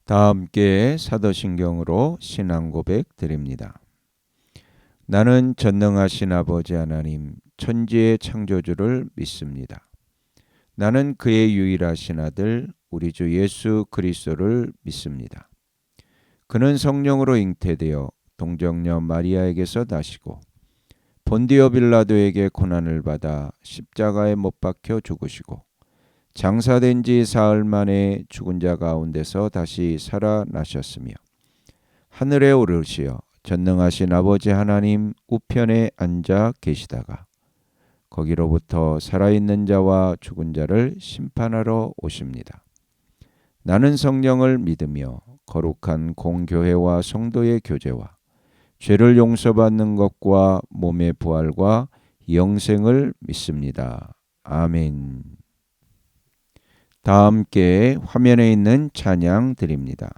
다 함께 사도신경으로 신앙 고백 드립니다. 나는 전능하신 아버지 하나님 천지의 창조주를 믿습니다. 나는 그의 유일하신 아들 우리 주 예수 그리스도를 믿습니다. 그는 성령으로 잉태되어 동정녀 마리아에게서 나시고 본디오 빌라도에게 고난을 받아 십자가에 못 박혀 죽으시고 장사된 지 사흘 만에 죽은 자 가운데서 다시 살아나셨으며 하늘에 오르시어 전능하신 아버지 하나님 우편에 앉아 계시다가 거기로부터 살아있는 자와 죽은 자를 심판하러 오십니다. 나는 성령을 믿으며 거룩한 공교회와 성도의 교제와 죄를 용서받는 것과 몸의 부활과 영생을 믿습니다. 아멘. 다 함께 화면에 있는 찬양 드립니다.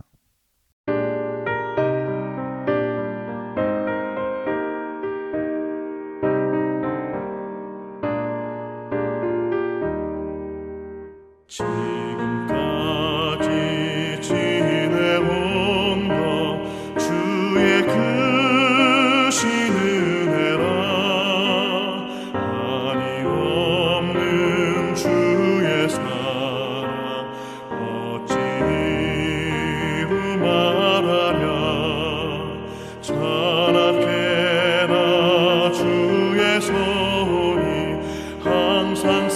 지금까지 지내온 것 주의 크신 은혜라. 한이 없는 주의 사랑 어찌 이루 말하랴. 찬악해라 주의 손이 항상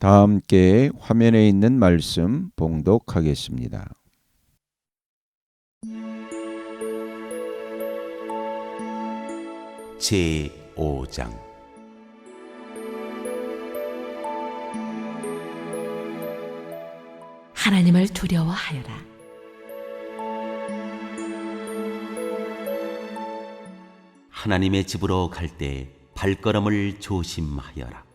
다 함께 화면에 있는 말씀 봉독하겠습니다. 제5장 하나님을 두려워하여라. 하나님의 집으로 갈 때 발걸음을 조심하여라.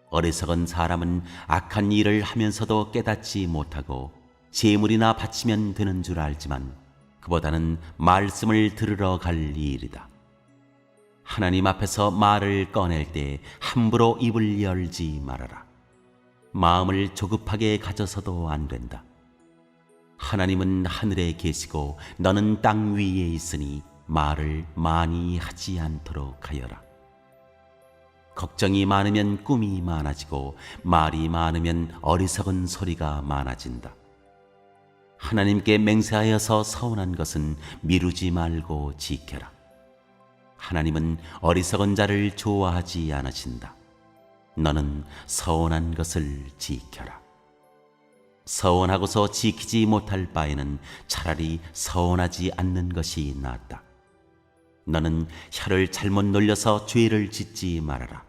어리석은 사람은 악한 일을 하면서도 깨닫지 못하고 제물이나 바치면 되는 줄 알지만 그보다는 말씀을 들으러 갈 일이다. 하나님 앞에서 말을 꺼낼 때 함부로 입을 열지 말아라. 마음을 조급하게 가져서도 안 된다. 하나님은 하늘에 계시고 너는 땅 위에 있으니 말을 많이 하지 않도록 하여라. 걱정이 많으면 꿈이 많아지고 말이 많으면 어리석은 소리가 많아진다. 하나님께 맹세하여서 서운한 것은 미루지 말고 지켜라. 하나님은 어리석은 자를 좋아하지 않으신다. 너는 서운한 것을 지켜라. 서운하고서 지키지 못할 바에는 차라리 서운하지 않는 것이 낫다. 너는 혀를 잘못 놀려서 죄를 짓지 말아라.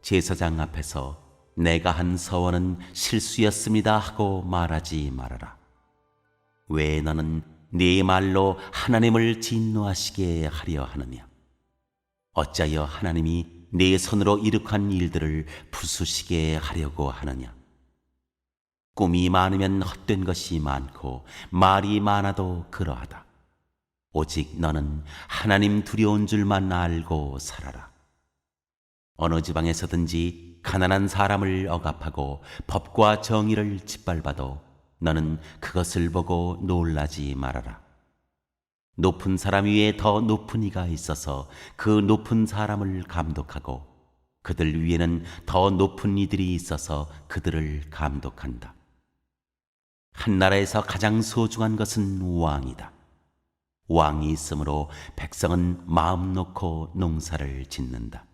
제사장 앞에서 내가 한 서원은 실수였습니다 하고 말하지 말아라. 왜 너는 네 말로 하나님을 진노하시게 하려 하느냐? 어찌하여 하나님이 네 손으로 이룩한 일들을 부수시게 하려고 하느냐? 꿈이 많으면 헛된 것이 많고 말이 많아도 그러하다. 오직 너는 하나님 두려운 줄만 알고 살아라. 어느 지방에서든지 가난한 사람을 억압하고 법과 정의를 짓밟아도 너는 그것을 보고 놀라지 말아라. 높은 사람 위에 더 높은 이가 있어서 그 높은 사람을 감독하고 그들 위에는 더 높은 이들이 있어서 그들을 감독한다. 한 나라에서 가장 소중한 것은 왕이다. 왕이 있으므로 백성은 마음 놓고 농사를 짓는다.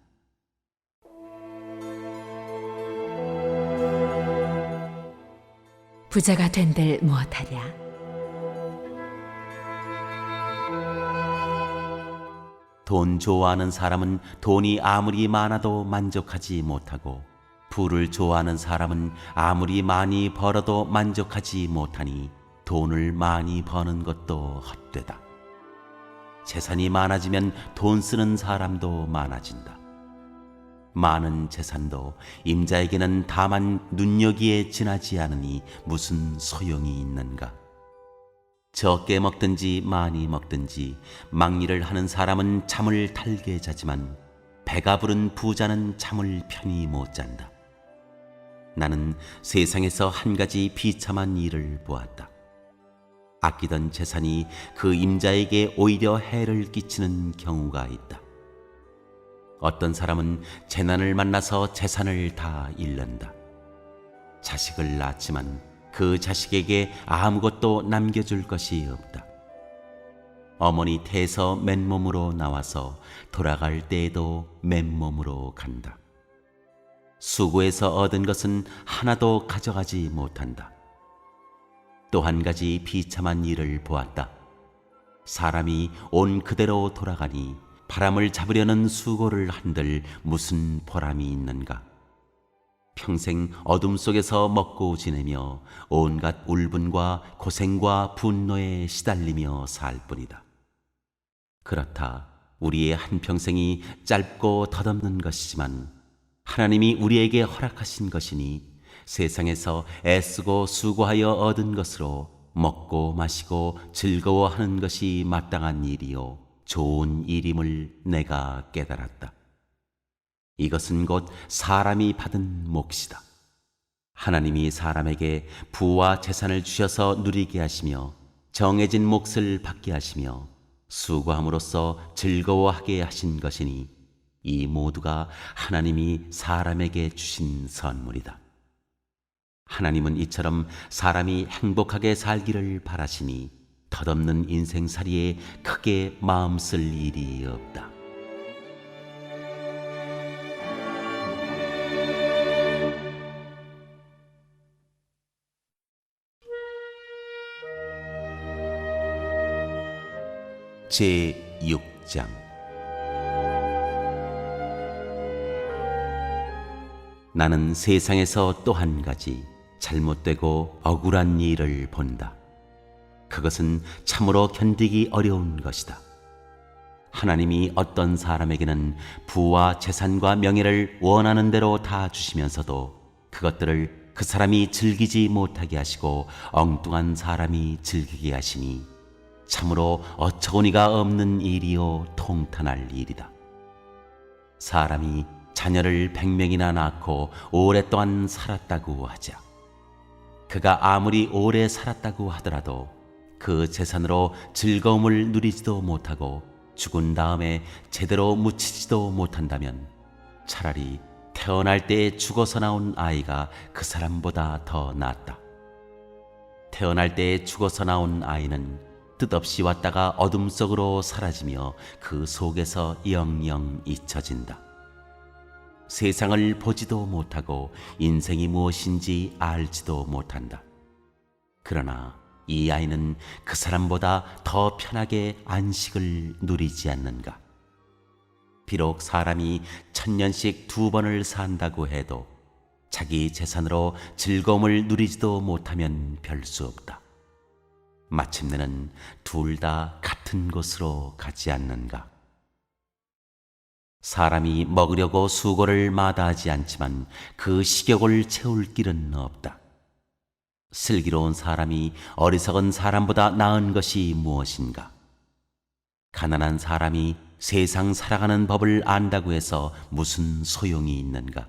부자가 된들 무엇하랴? 돈 좋아하는 사람은 돈이 아무리 많아도 만족하지 못하고 부를 좋아하는 사람은 아무리 많이 벌어도 만족하지 못하니 돈을 많이 버는 것도 헛되다. 재산이 많아지면 돈 쓰는 사람도 많아진다. 많은 재산도 임자에게는 다만 눈여기에 지나지 않으니 무슨 소용이 있는가? 적게 먹든지 많이 먹든지 막일을 하는 사람은 잠을 달게 자지만 배가 부른 부자는 잠을 편히 못 잔다. 나는 세상에서 한 가지 비참한 일을 보았다. 아끼던 재산이 그 임자에게 오히려 해를 끼치는 경우가 있다. 어떤 사람은 재난을 만나서 재산을 다 잃는다. 자식을 낳지만 그 자식에게 아무것도 남겨줄 것이 없다. 어머니 태에서 맨몸으로 나와서 돌아갈 때에도 맨몸으로 간다. 수고해서 얻은 것은 하나도 가져가지 못한다. 또 한 가지 비참한 일을 보았다. 사람이 온 그대로 돌아가니 바람을 잡으려는 수고를 한들 무슨 보람이 있는가? 평생 어둠 속에서 먹고 지내며 온갖 울분과 고생과 분노에 시달리며 살 뿐이다. 그렇다. 우리의 한평생이 짧고 덧없는 것이지만 하나님이 우리에게 허락하신 것이니 세상에서 애쓰고 수고하여 얻은 것으로 먹고 마시고 즐거워하는 것이 마땅한 일이요 좋은 일임을 내가 깨달았다. 이것은 곧 사람이 받은 몫이다. 하나님이 사람에게 부와 재산을 주셔서 누리게 하시며 정해진 몫을 받게 하시며 수고함으로써 즐거워하게 하신 것이니 이 모두가 하나님이 사람에게 주신 선물이다. 하나님은 이처럼 사람이 행복하게 살기를 바라시니 덧없는 인생살이에 크게 마음 쓸 일이 없다. 제6장 나는 세상에서 또 한 가지 잘못되고 억울한 일을 본다. 그것은 참으로 견디기 어려운 것이다. 하나님이 어떤 사람에게는 부와 재산과 명예를 원하는 대로 다 주시면서도 그것들을 그 사람이 즐기지 못하게 하시고 엉뚱한 사람이 즐기게 하시니 참으로 어처구니가 없는 일이요 통탄할 일이다. 사람이 자녀를 100명이나 낳고 오랫동안 살았다고 하자. 그가 아무리 오래 살았다고 하더라도 그 재산으로 즐거움을 누리지도 못하고 죽은 다음에 제대로 묻히지도 못한다면 차라리 태어날 때 죽어서 나온 아이가 그 사람보다 더 낫다. 태어날 때 죽어서 나온 아이는 뜻없이 왔다가 어둠 속으로 사라지며 그 속에서 영영 잊혀진다. 세상을 보지도 못하고 인생이 무엇인지 알지도 못한다. 그러나 이 아이는 그 사람보다 더 편하게 안식을 누리지 않는가? 비록 사람이 1000년씩 2번을 산다고 해도 자기 재산으로 즐거움을 누리지도 못하면 별 수 없다. 마침내는 둘 다 같은 곳으로 가지 않는가? 사람이 먹으려고 수고를 마다하지 않지만 그 식욕을 채울 길은 없다. 슬기로운 사람이 어리석은 사람보다 나은 것이 무엇인가? 가난한 사람이 세상 살아가는 법을 안다고 해서 무슨 소용이 있는가?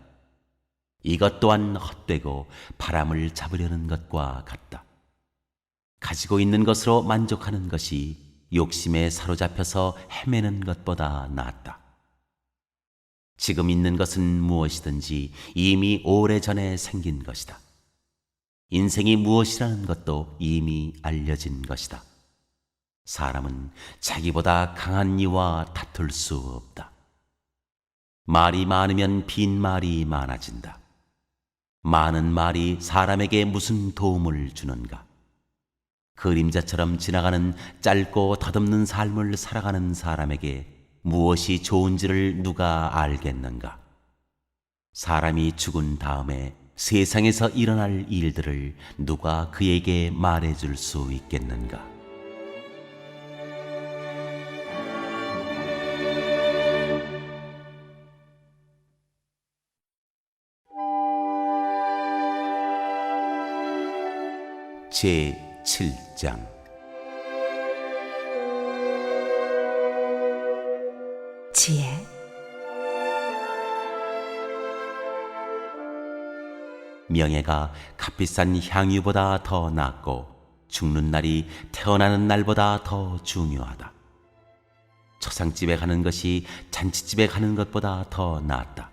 이것 또한 헛되고 바람을 잡으려는 것과 같다. 가지고 있는 것으로 만족하는 것이 욕심에 사로잡혀서 헤매는 것보다 낫다. 지금 있는 것은 무엇이든지 이미 오래전에 생긴 것이다. 인생이 무엇이라는 것도 이미 알려진 것이다. 사람은 자기보다 강한 이와 다툴 수 없다. 말이 많으면 빈말이 많아진다. 많은 말이 사람에게 무슨 도움을 주는가? 그림자처럼 지나가는 짧고 덧없는 삶을 살아가는 사람에게 무엇이 좋은지를 누가 알겠는가? 사람이 죽은 다음에 세상에서 일어날 일들을 누가 그에게 말해줄 수 있겠는가? 제7장 지혜. 명예가 값비싼 향유보다 더 낫고 죽는 날이 태어나는 날보다 더 중요하다. 초상집에 가는 것이 잔치집에 가는 것보다 더 낫다.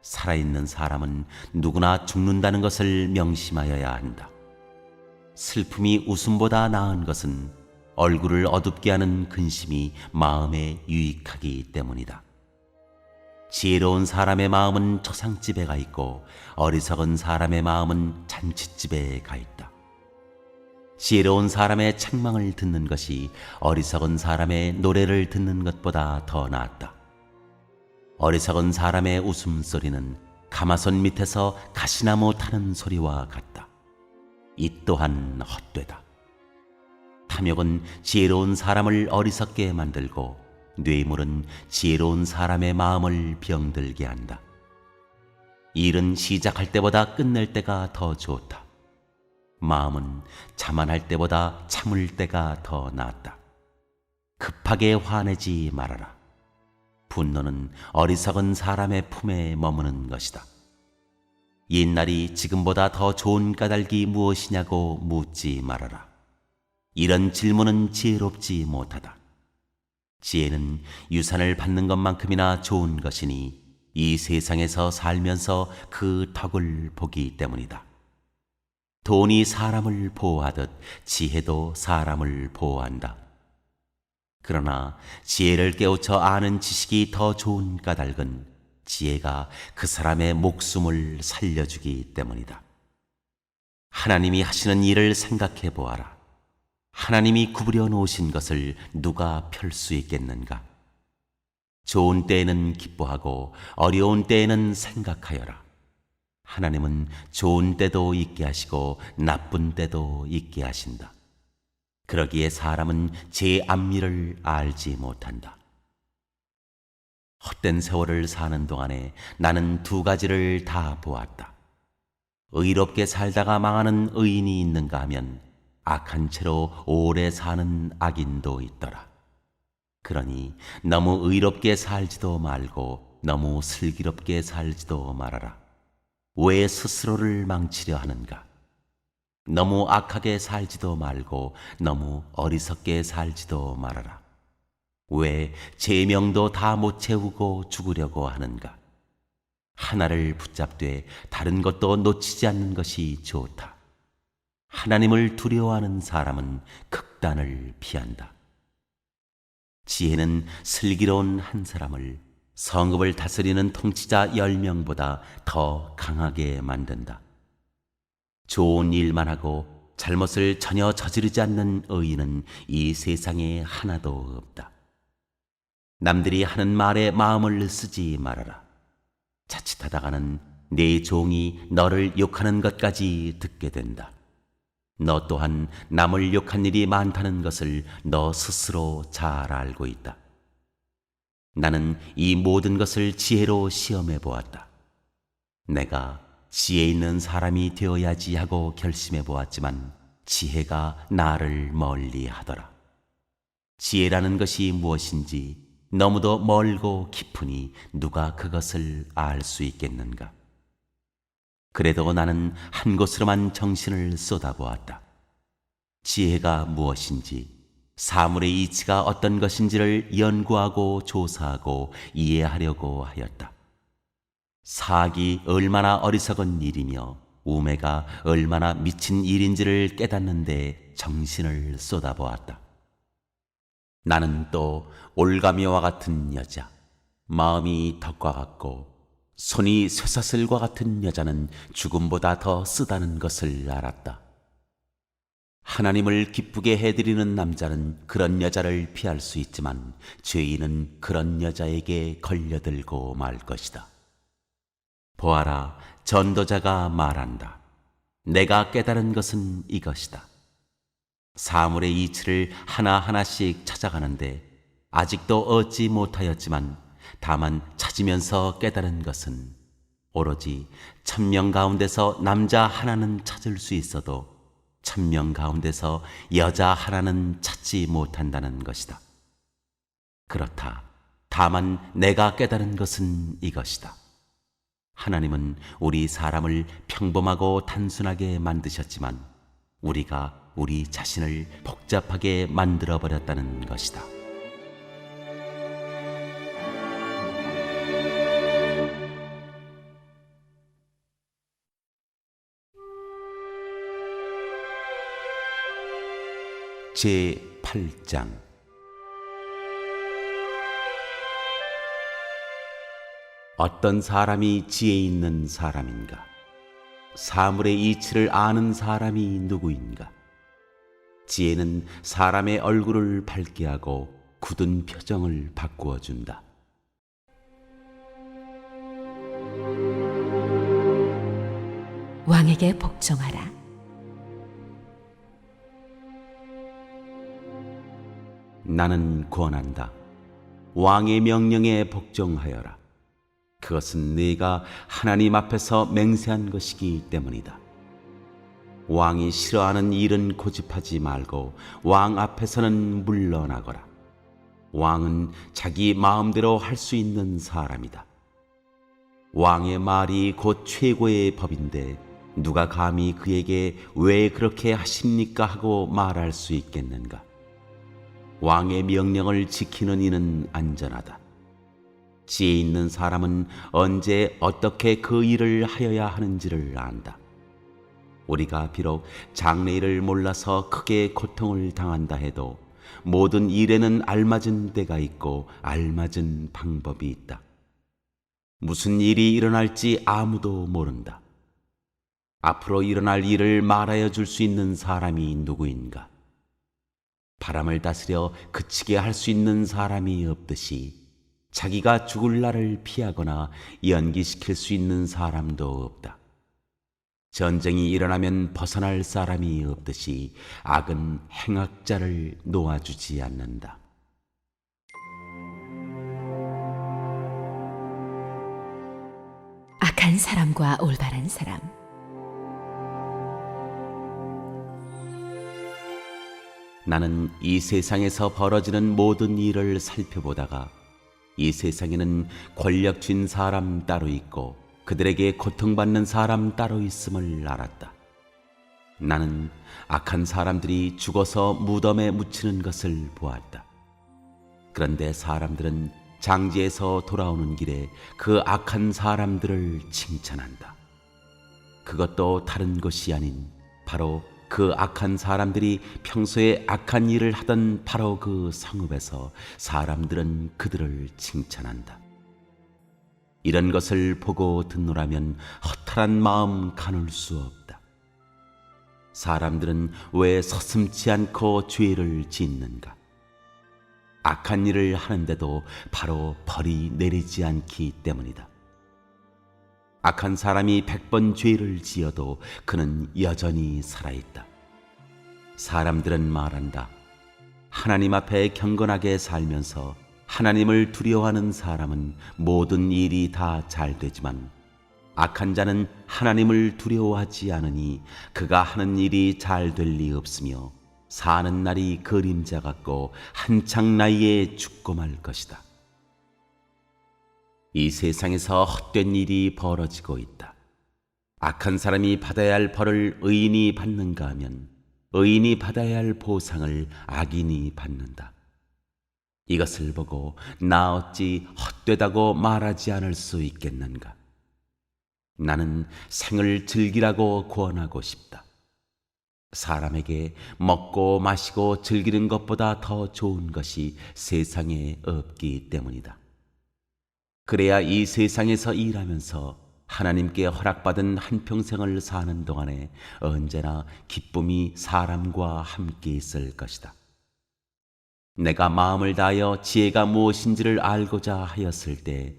살아있는 사람은 누구나 죽는다는 것을 명심하여야 한다. 슬픔이 웃음보다 나은 것은 얼굴을 어둡게 하는 근심이 마음에 유익하기 때문이다. 지혜로운 사람의 마음은 초상집에 가 있고 어리석은 사람의 마음은 잔치집에 가 있다. 지혜로운 사람의 책망을 듣는 것이 어리석은 사람의 노래를 듣는 것보다 더 낫다. 어리석은 사람의 웃음소리는 가마솥 밑에서 가시나무 타는 소리와 같다. 이 또한 헛되다. 탐욕은 지혜로운 사람을 어리석게 만들고 뇌물은 지혜로운 사람의 마음을 병들게 한다. 일은 시작할 때보다 끝낼 때가 더 좋다. 마음은 자만할 때보다 참을 때가 더 낫다. 급하게 화내지 말아라. 분노는 어리석은 사람의 품에 머무는 것이다. 옛날이 지금보다 더 좋은 까닭이 무엇이냐고 묻지 말아라. 이런 질문은 지혜롭지 못하다. 지혜는 유산을 받는 것만큼이나 좋은 것이니 이 세상에서 살면서 그 덕을 보기 때문이다. 돈이 사람을 보호하듯 지혜도 사람을 보호한다. 그러나 지혜를 깨우쳐 아는 지식이 더 좋은 까닭은 지혜가 그 사람의 목숨을 살려주기 때문이다. 하나님이 하시는 일을 생각해 보아라. 하나님이 구부려 놓으신 것을 누가 펼 수 있겠는가? 좋은 때에는 기뻐하고 어려운 때에는 생각하여라. 하나님은 좋은 때도 있게 하시고 나쁜 때도 있게 하신다. 그러기에 사람은 제 앞일을 알지 못한다. 헛된 세월을 사는 동안에 나는 두 가지를 다 보았다. 의롭게 살다가 망하는 의인이 있는가 하면 악한 채로 오래 사는 악인도 있더라. 그러니 너무 의롭게 살지도 말고 너무 슬기롭게 살지도 말아라. 왜 스스로를 망치려 하는가? 너무 악하게 살지도 말고 너무 어리석게 살지도 말아라. 왜 제명도 다 못 채우고 죽으려고 하는가? 하나를 붙잡되 다른 것도 놓치지 않는 것이 좋다. 하나님을 두려워하는 사람은 극단을 피한다. 지혜는 슬기로운 한 사람을 성읍을 다스리는 통치자 10명보다 더 강하게 만든다. 좋은 일만 하고 잘못을 전혀 저지르지 않는 의인은 이 세상에 하나도 없다. 남들이 하는 말에 마음을 쓰지 말아라. 자칫하다가는 네 종이 너를 욕하는 것까지 듣게 된다. 너 또한 남을 욕한 일이 많다는 것을 너 스스로 잘 알고 있다. 나는 이 모든 것을 지혜로 시험해 보았다. 내가 지혜 있는 사람이 되어야지 하고 결심해 보았지만 지혜가 나를 멀리 하더라. 지혜라는 것이 무엇인지 너무도 멀고 깊으니 누가 그것을 알 수 있겠는가? 그래도 나는 한 곳으로만 정신을 쏟아보았다. 지혜가 무엇인지, 사물의 이치가 어떤 것인지를 연구하고 조사하고 이해하려고 하였다. 사악이 얼마나 어리석은 일이며 우매가 얼마나 미친 일인지를 깨닫는데 정신을 쏟아보았다. 나는 또 올가미와 같은 여자, 마음이 덕과 같고 손이 쇠사슬과 같은 여자는 죽음보다 더 쓰다는 것을 알았다. 하나님을 기쁘게 해드리는 남자는 그런 여자를 피할 수 있지만 죄인은 그런 여자에게 걸려들고 말 것이다. 보아라, 전도자가 말한다. 내가 깨달은 것은 이것이다. 사물의 이치를 하나하나씩 찾아가는데 아직도 얻지 못하였지만 다만 찾으면서 깨달은 것은 오로지 1000명 가운데서 남자 하나는 찾을 수 있어도 1000명 가운데서 여자 하나는 찾지 못한다는 것이다. 그렇다. 다만 내가 깨달은 것은 이것이다. 하나님은 우리 사람을 평범하고 단순하게 만드셨지만 우리가 우리 자신을 복잡하게 만들어버렸다는 것이다. 제8장 어떤 사람이 지혜 있는 사람인가? 사물의 이치를 아는 사람이 누구인가? 지혜는 사람의 얼굴을 밝게 하고 굳은 표정을 바꾸어 준다. 왕에게 복종하라. 나는 권한다. 왕의 명령에 복종하여라. 그것은 네가 하나님 앞에서 맹세한 것이기 때문이다. 왕이 싫어하는 일은 고집하지 말고 왕 앞에서는 물러나거라. 왕은 자기 마음대로 할 수 있는 사람이다. 왕의 말이 곧 최고의 법인데 누가 감히 그에게 왜 그렇게 하십니까 하고 말할 수 있겠는가? 왕의 명령을 지키는 이는 안전하다. 지혜 있는 사람은 언제 어떻게 그 일을 하여야 하는지를 안다. 우리가 비록 장래일을 몰라서 크게 고통을 당한다 해도 모든 일에는 알맞은 때가 있고 알맞은 방법이 있다. 무슨 일이 일어날지 아무도 모른다. 앞으로 일어날 일을 말하여 줄 수 있는 사람이 누구인가? 바람을 다스려 그치게 할 수 있는 사람이 없듯이 자기가 죽을 날을 피하거나 연기시킬 수 있는 사람도 없다. 전쟁이 일어나면 벗어날 사람이 없듯이 악은 행악자를 놓아주지 않는다. 악한 사람과 올바른 사람. 나는 이 세상에서 벌어지는 모든 일을 살펴보다가 이 세상에는 권력 쥔 사람 따로 있고 그들에게 고통받는 사람 따로 있음을 알았다. 나는 악한 사람들이 죽어서 무덤에 묻히는 것을 보았다. 그런데 사람들은 장지에서 돌아오는 길에 그 악한 사람들을 칭찬한다. 그것도 다른 것이 아닌 바로 그 악한 사람들이 평소에 악한 일을 하던 바로 그 성읍에서 사람들은 그들을 칭찬한다. 이런 것을 보고 듣노라면 허탈한 마음 가눌 수 없다. 사람들은 왜 서슴지 않고 죄를 짓는가? 악한 일을 하는데도 바로 벌이 내리지 않기 때문이다. 악한 사람이 100번 죄를 지어도 그는 여전히 살아있다. 사람들은 말한다. 하나님 앞에 경건하게 살면서 하나님을 두려워하는 사람은 모든 일이 다 잘 되지만 악한 자는 하나님을 두려워하지 않으니 그가 하는 일이 잘 될 리 없으며 사는 날이 그림자 같고 한창 나이에 죽고 말 것이다. 이 세상에서 헛된 일이 벌어지고 있다. 악한 사람이 받아야 할 벌을 의인이 받는가 하면 의인이 받아야 할 보상을 악인이 받는다. 이것을 보고 나 어찌 헛되다고 말하지 않을 수 있겠는가? 나는 생을 즐기라고 권하고 싶다. 사람에게 먹고 마시고 즐기는 것보다 더 좋은 것이 세상에 없기 때문이다. 그래야 이 세상에서 일하면서 하나님께 허락받은 한평생을 사는 동안에 언제나 기쁨이 사람과 함께 있을 것이다. 내가 마음을 다하여 지혜가 무엇인지를 알고자 하였을 때,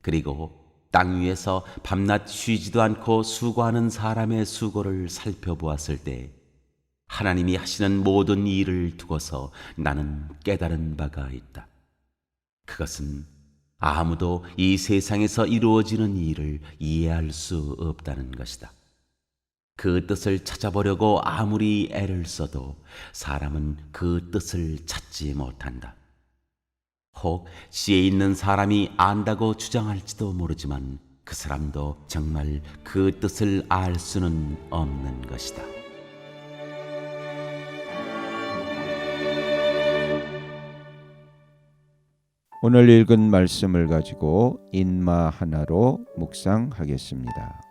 그리고 땅 위에서 밤낮 쉬지도 않고 수고하는 사람의 수고를 살펴보았을 때 하나님이 하시는 모든 일을 두고서 나는 깨달은 바가 있다. 그것은 아무도 이 세상에서 이루어지는 일을 이해할 수 없다는 것이다. 그 뜻을 찾아보려고 아무리 애를 써도 사람은 그 뜻을 찾지 못한다. 혹 지혜 있는 사람이 안다고 주장할지도 모르지만 그 사람도 정말 그 뜻을 알 수는 없는 것이다. 오늘 읽은 말씀을 가지고 인마 하나로 묵상하겠습니다.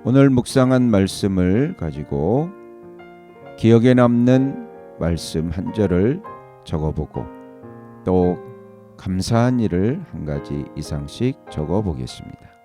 오늘 묵상한 말씀을 가지고 기억에 남는 말씀 한 절을 적어보고 또 감사한 일을 한 가지 이상씩 적어보겠습니다.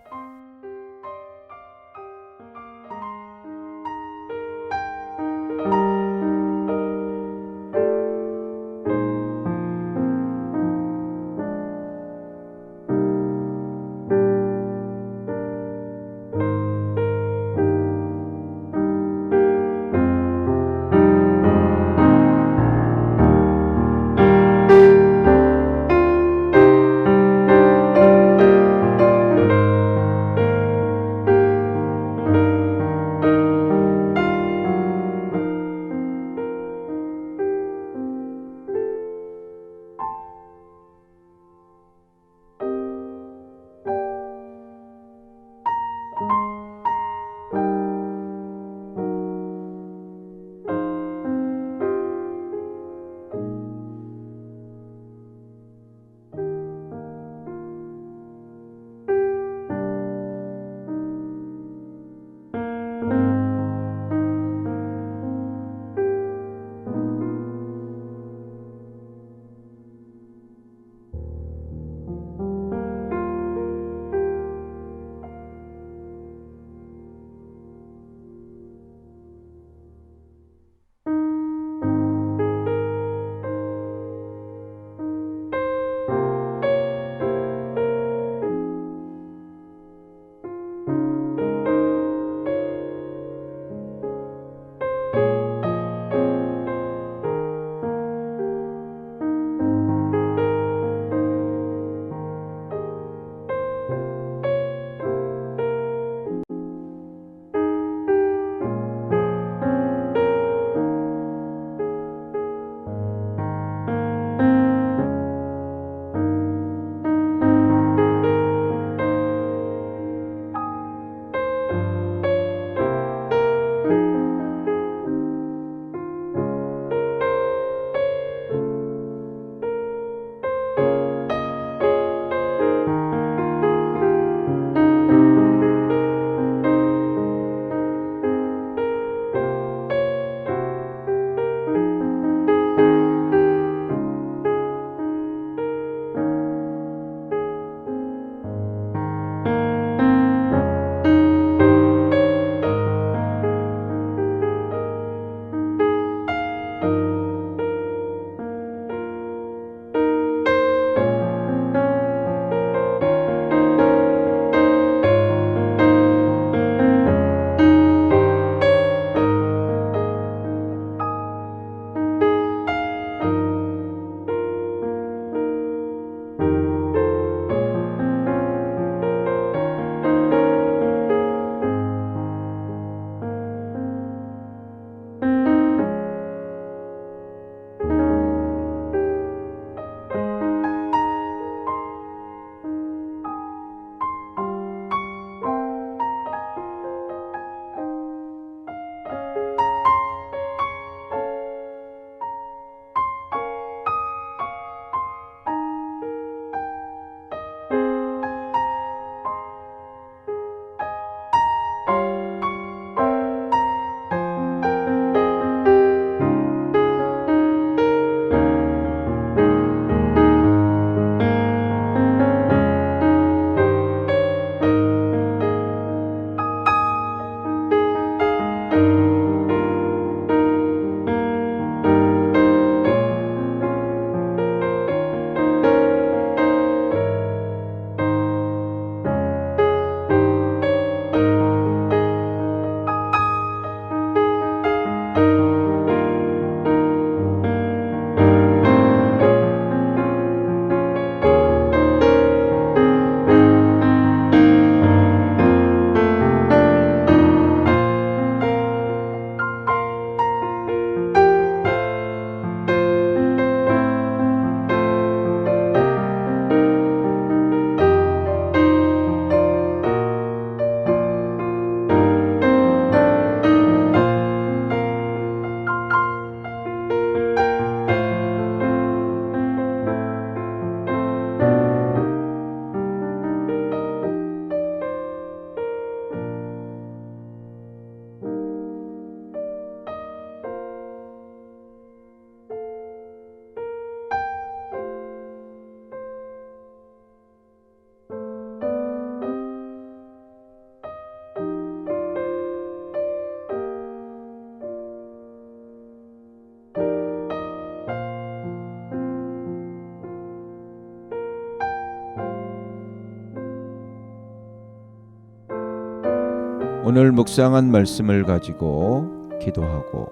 오늘 묵상한 말씀을 가지고 기도하고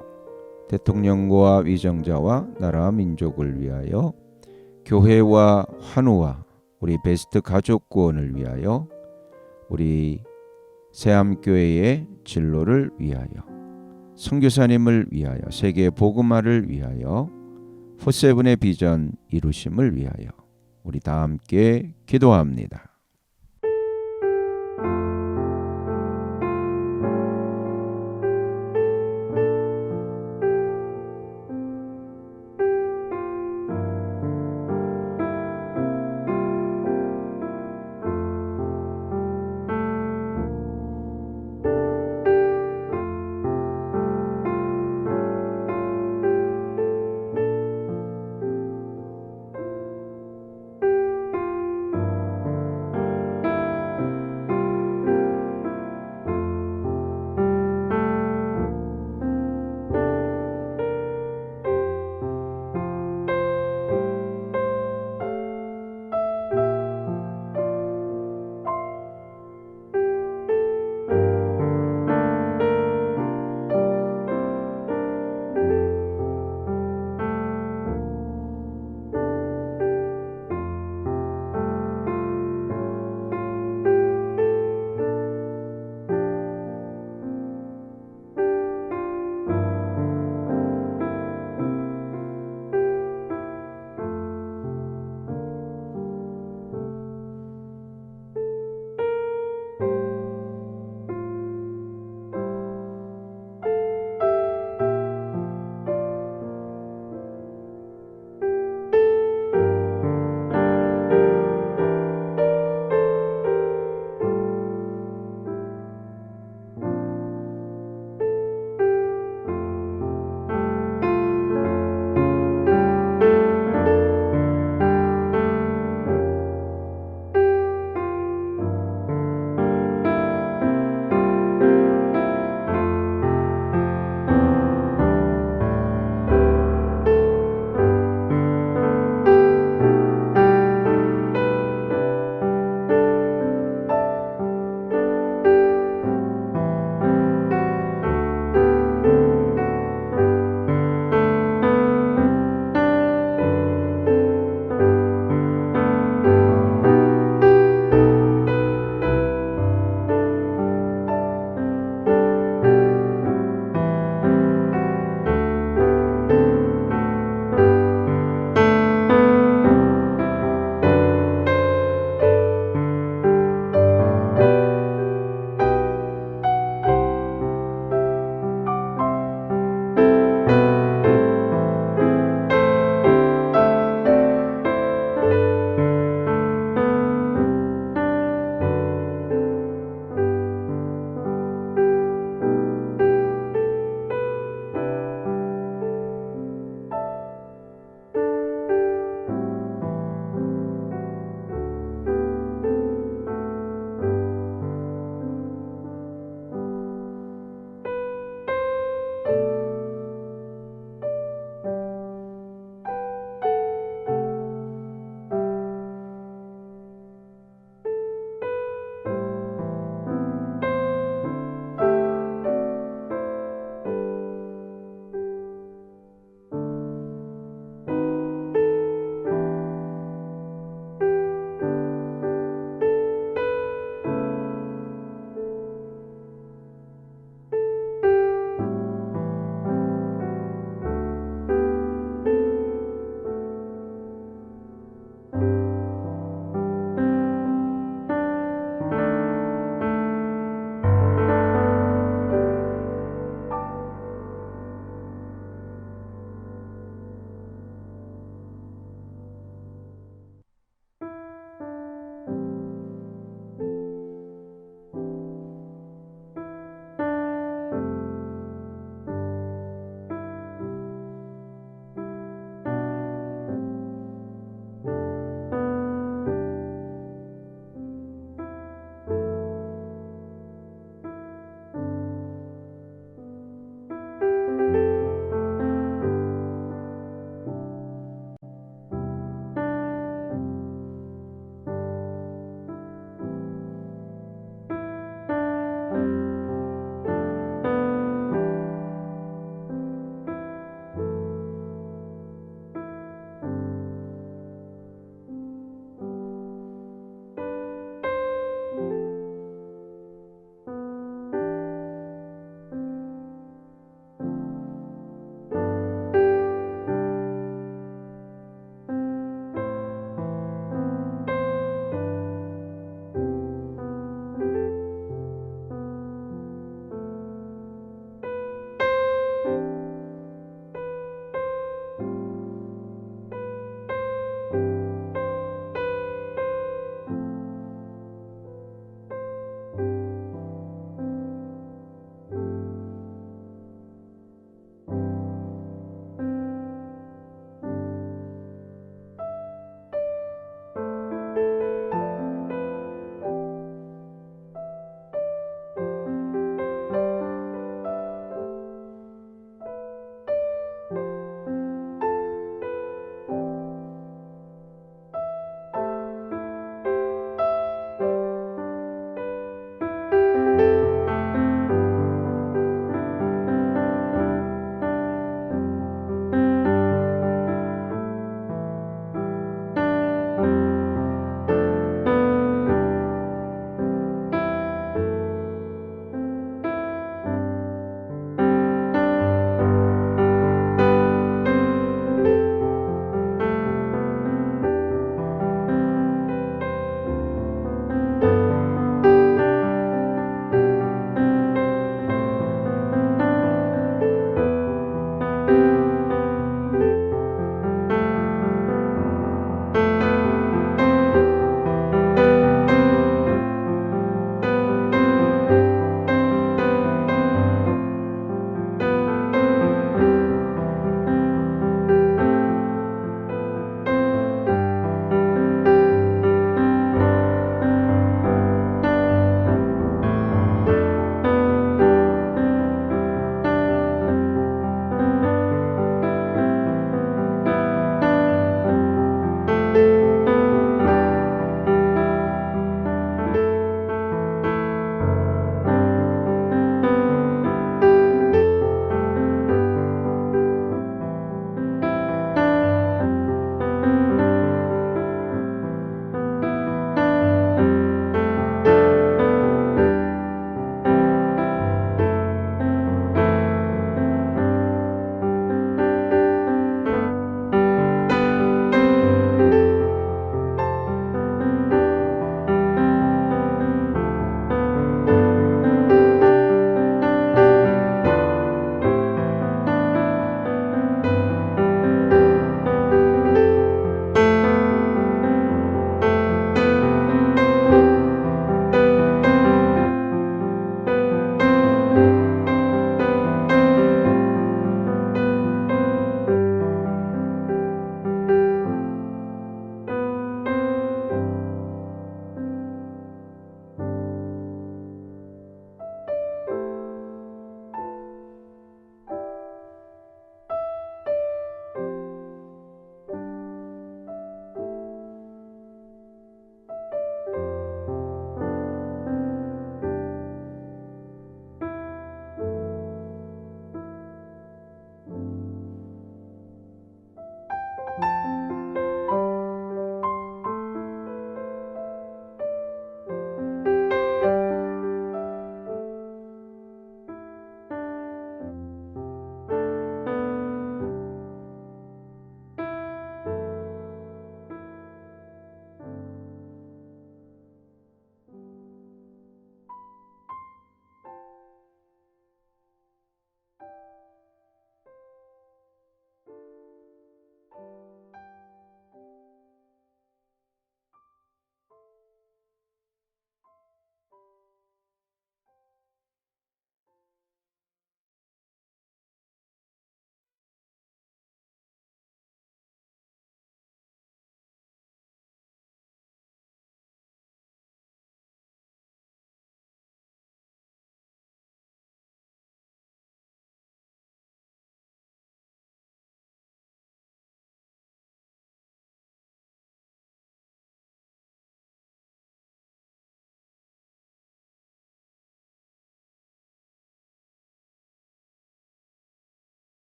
대통령과 위정자와 나라 민족을 위하여 교회와 환우와 우리 베스트 가족 구원을 위하여 우리 새암교회의 진로를 위하여 선교사님을 위하여 세계 복음화를 위하여 포세븐의 비전 이루심을 위하여 우리 다 함께 기도합니다.